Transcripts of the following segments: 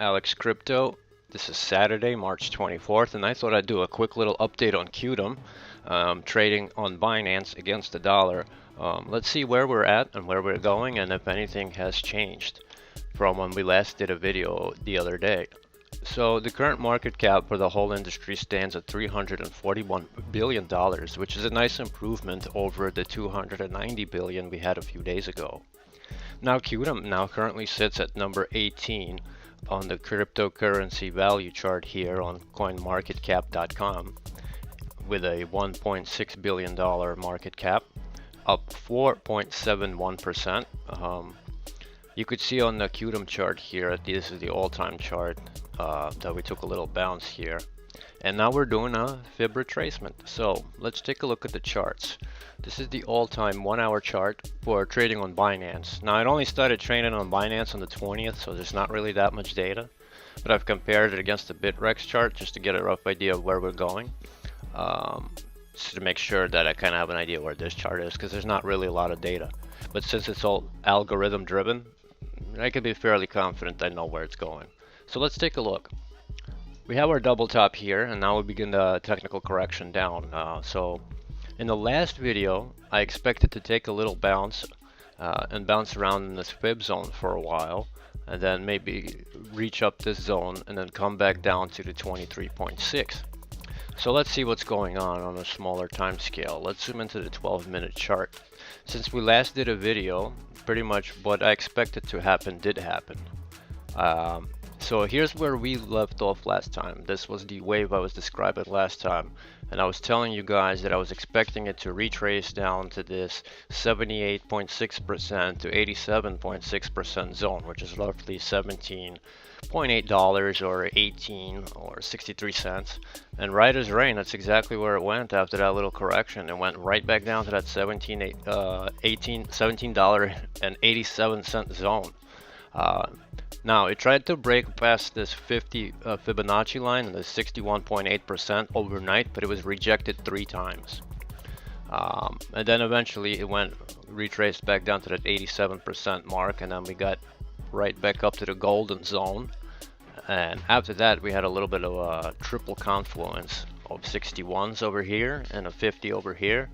Alex Crypto. This is Saturday, March 24th, and I thought I'd do a quick little update on QTUM, trading on Binance against the dollar. Let's see where we're at and where we're going, and if anything has changed from when we last did a video the other day. So the current market cap for the whole industry stands at $341 billion, which is a nice improvement over the $290 billion we had a few days ago. Now QTUM now currently sits at number 18 on the cryptocurrency value chart here on coinmarketcap.com with a $1.6 billion market cap, up 4.71%. You could see on the QTUM chart here, this is the all-time chart, that we took a little bounce here. And now we're doing a fib retracement. So let's take a look at the charts. This is the all-time 1-hour chart for trading on Binance. Now it only started trading on Binance on the 20th, so there's not really that much data. But I've compared it against the BitREX chart just to get a rough idea of where we're going. Just to make sure that I kind of have an idea where this chart is, because there's not really a lot of data. But since it's all algorithm driven, I can be fairly confident I know where it's going. So let's take a look. We have our double top here, and now we begin the technical correction down. So in the last video, I expected to take a little bounce and bounce around in this fib zone for a while, and then maybe reach up this zone and then come back down to the 23.6. So let's see what's going on a smaller time scale. Let's zoom into the 12-minute chart. Since we last did a video, pretty much what I expected to happen did happen. So here's where we left off last time. This was the wave I was describing last time, and I was telling you guys that I was expecting it to retrace down to this 78.6% to 87.6% zone, which is roughly $17.8 or 18 or 63 cents. And right as rain, that's exactly where it went after that little correction. It went right back down to that $17.87 zone. Now it tried to break past this 50 Fibonacci line and the 61.8% overnight, but it was rejected 3 times. And then eventually it went retraced back down to that 87% mark, and then we got right back up to the golden zone. And after that we had a little bit of a triple confluence of 61s over here and a 50 over here,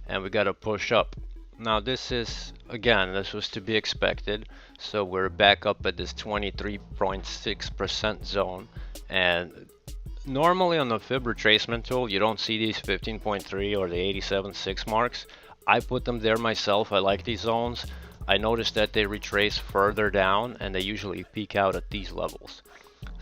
and we got a push up. Now this is, again, this was to be expected. So we're back up at this 23.6% zone, and normally on the fib retracement tool you don't see these 15.3 or the 87.6 marks. I put them there myself. I like these zones. I noticed that they retrace further down and they usually peak out at these levels.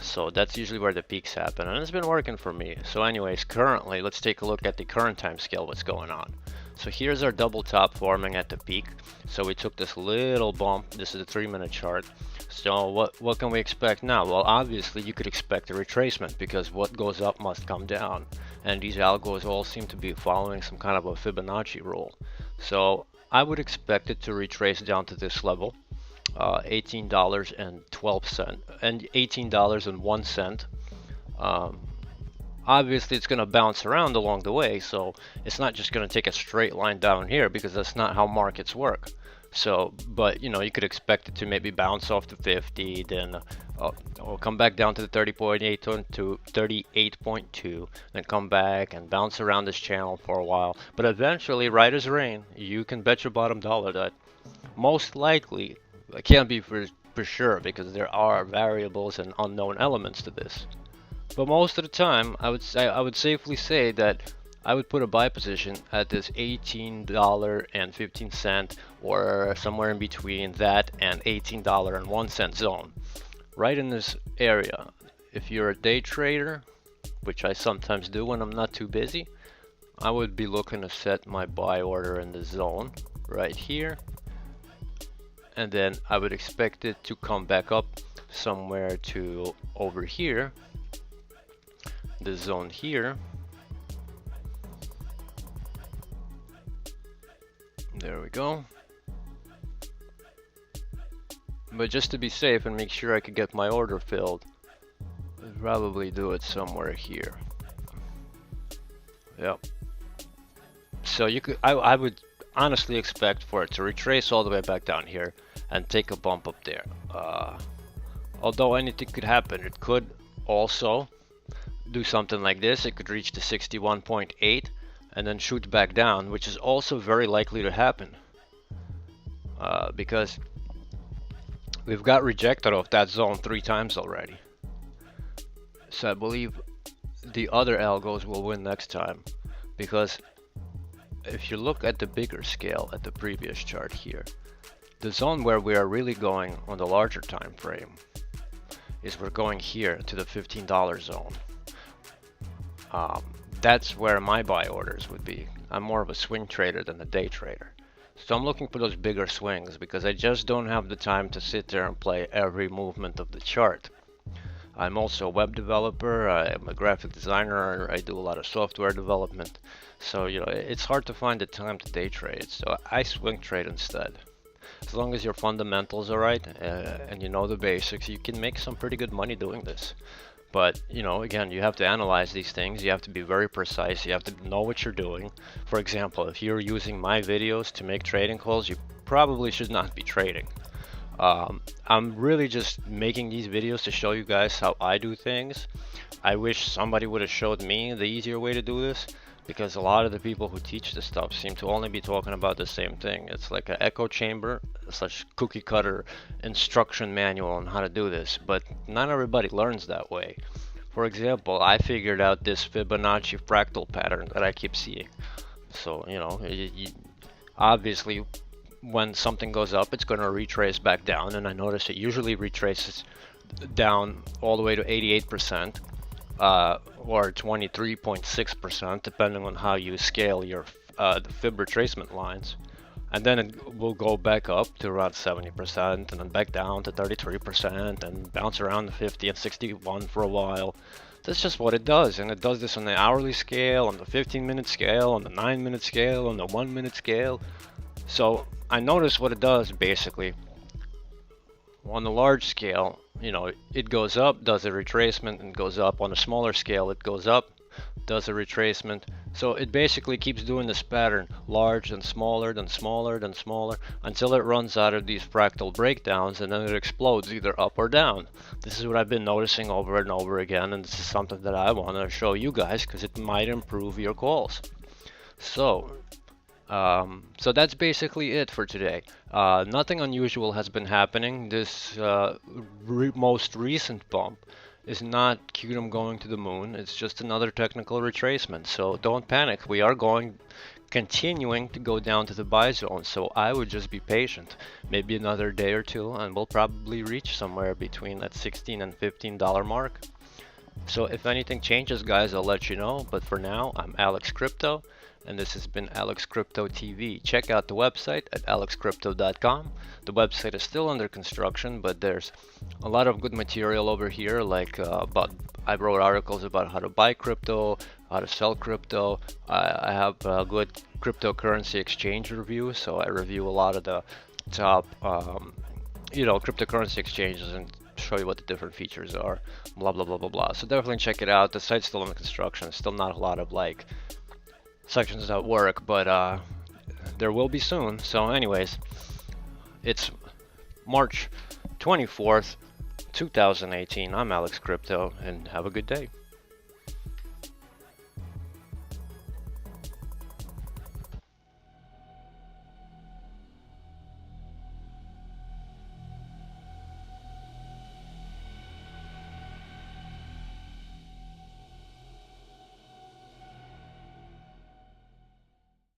So that's usually where the peaks happen, and it's been working for me. So anyways, currently let's take a look at the current time scale, what's going on. So here's our double top forming at the peak. So we took this little bump. This is a 3-minute chart. So what can we expect now? Well, obviously you could expect a retracement, because what goes up must come down, and these algos all seem to be following some kind of a Fibonacci rule. So I would expect it to retrace down to this level, $18.12 and $18.01. Obviously it's going to bounce around along the way, so it's not just going to take a straight line down here, because that's not how markets work. So, but you know, you could expect it to maybe bounce off to 50, then or come back down to the 30.8 to 38.2, then come back and bounce around this channel for a while. But eventually, right as rain, you can bet your bottom dollar that most likely, I can't be for sure because there are variables and unknown elements to this, but most of the time I would safely say that I would put a buy position at this $18.15 or somewhere in between that and $18.01 zone, right in this area. If you're a day trader, which I sometimes do when I'm not too busy, I would be looking to set my buy order in the zone right here, and then I would expect it to come back up somewhere to over here, the zone here. There we go. But just to be safe and make sure I could get my order filled, I'd probably do it somewhere here. Yep. So you could, I would honestly expect for it to retrace all the way back down here and take a bump up there. although anything could happen. It could also do something like this. It could reach to 61.8 and then shoot back down, which is also very likely to happen because we've got rejected off that zone 3 times already. So I believe the other algos will win next time, because if you look at the bigger scale at the previous chart here, the zone where we are really going on the larger time frame is we're going here to the $15 zone. That's where my buy orders would be. I'm more of a swing trader than a day trader. So I'm looking for those bigger swings because I just don't have the time to sit there and play every movement of the chart. I'm also a web developer, I'm a graphic designer, I do a lot of software development. So, you know, it's hard to find the time to day trade. So I swing trade instead. As long as your fundamentals are right and you know the basics, you can make some pretty good money doing this. But, you know, again, you have to analyze these things. You have to be very precise. You have to know what you're doing. For example, if you're using my videos to make trading calls, you probably should not be trading. I'm really just making these videos to show you guys how I do things. I wish somebody would have showed me the easier way to do this, because a lot of the people who teach this stuff seem to only be talking about the same thing. It's like an echo chamber / cookie cutter instruction manual on how to do this, but not everybody learns that way. For example, I figured out this Fibonacci fractal pattern that I keep seeing. So, you know, obviously when something goes up, it's going to retrace back down, and I notice it usually retraces down all the way to 88%. Or 23.6%, depending on how you scale your the fib retracement lines, and then it will go back up to around 70%, and then back down to 33%, and bounce around the 50 and 61 for a while. That's just what it does, and it does this on the hourly scale, on the 15-minute scale, on the 9-minute scale, on the 1-minute scale. So I notice what it does basically. On the large scale, you know, it goes up, does a retracement, and goes up. On a smaller scale, it goes up, does a retracement. So it basically keeps doing this pattern, large and smaller, then smaller, then smaller, until it runs out of these fractal breakdowns, and then it explodes either up or down. This is what I've been noticing over and over again, and this is something that I want to show you guys because it might improve your calls. So that's basically it for today. Nothing unusual has been happening. This most recent bump is not QTUM going to the moon. It's just another technical retracement. So don't panic. We are continuing to go down to the buy zone. So I would just be patient. Maybe another day or two, and we'll probably reach somewhere between that $16 and $15 mark. So if anything changes, guys, I'll let you know. But for now, I'm Alex Crypto, and this has been Alex Crypto TV. Check out the website at alexcrypto.com. The website is still under construction, but there's a lot of good material over here, like I wrote articles about how to buy crypto, how to sell crypto. I have a good cryptocurrency exchange review, so I review a lot of the top cryptocurrency exchanges and show you what the different features are, blah blah blah blah blah. So definitely check it out. The site's still under construction. Still not a lot of like sections that work, but there will be soon. So anyways, it's March 24th, 2018. I'm Alex Crypto, and have a good day.